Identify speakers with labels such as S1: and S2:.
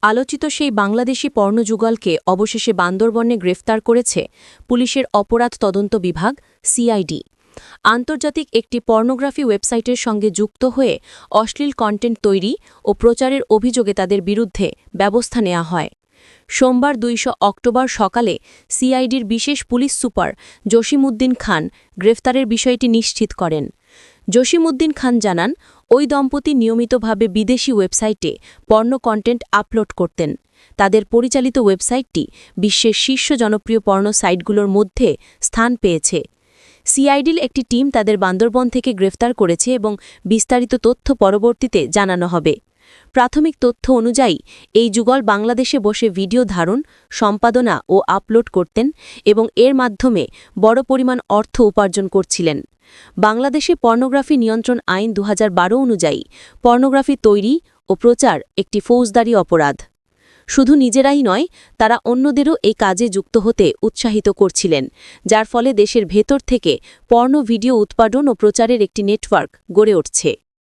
S1: আলোচিত সেই বাংলাদেশি পর্ণযুগলকে অবশেষে বান্দরবনে গ্রেফতার করেছে পুলিশের অপরাধ তদন্ত বিভাগ সিআইডি। আন্তর্জাতিক একটি পর্নোগ্রাফি ওয়েবসাইটের সঙ্গে যুক্ত হয়ে অশ্লীল কন্টেন্ট তৈরি ও প্রচারের অভিযোগে তাদের বিরুদ্ধে ব্যবস্থা নেওয়া হয়। সোমবার ২ অক্টোবর সকালে সিআইডির বিশেষ পুলিশ সুপার জসিমউদ্দিন খান গ্রেফতারের বিষয়টি নিশ্চিত করেন। জসিমউদ্দিন খান জানান, ওই দম্পতি নিয়মিতভাবে বিদেশি ওয়েবসাইটে পর্নো কন্টেন্ট আপলোড করতেন। তাদের পরিচালিত ওয়েবসাইটটি বিশ্বের শীর্ষ জনপ্রিয় পর্নো সাইটগুলোর মধ্যে স্থান পেয়েছে। সিআইডির একটি টিম তাদের বান্দরবন থেকে গ্রেফতার করেছে এবং বিস্তারিত তথ্য পরবর্তীতে জানানো হবে। প্রাথমিক তথ্য অনুযায়ী এই যুগল বাংলাদেশে বসে ভিডিও ধারণ, সম্পাদনা ও আপলোড করতেন এবং এর মাধ্যমে বড় পরিমাণ অর্থ উপার্জন করছিলেন। বাংলাদেশে পর্নোগ্রাফি নিয়ন্ত্রণ আইন ২০১২ অনুযায়ী পর্নোগ্রাফি তৈরি ও প্রচার একটি ফৌজদারি অপরাধ। শুধু নিজেরাই নয়, তারা অন্যদেরও এই কাজে যুক্ত হতে উৎসাহিত করছিলেন, যার ফলে দেশের ভেতর থেকে পর্নো ভিডিও উৎপাদন ও প্রচারের একটি নেটওয়ার্ক গড়ে উঠছে।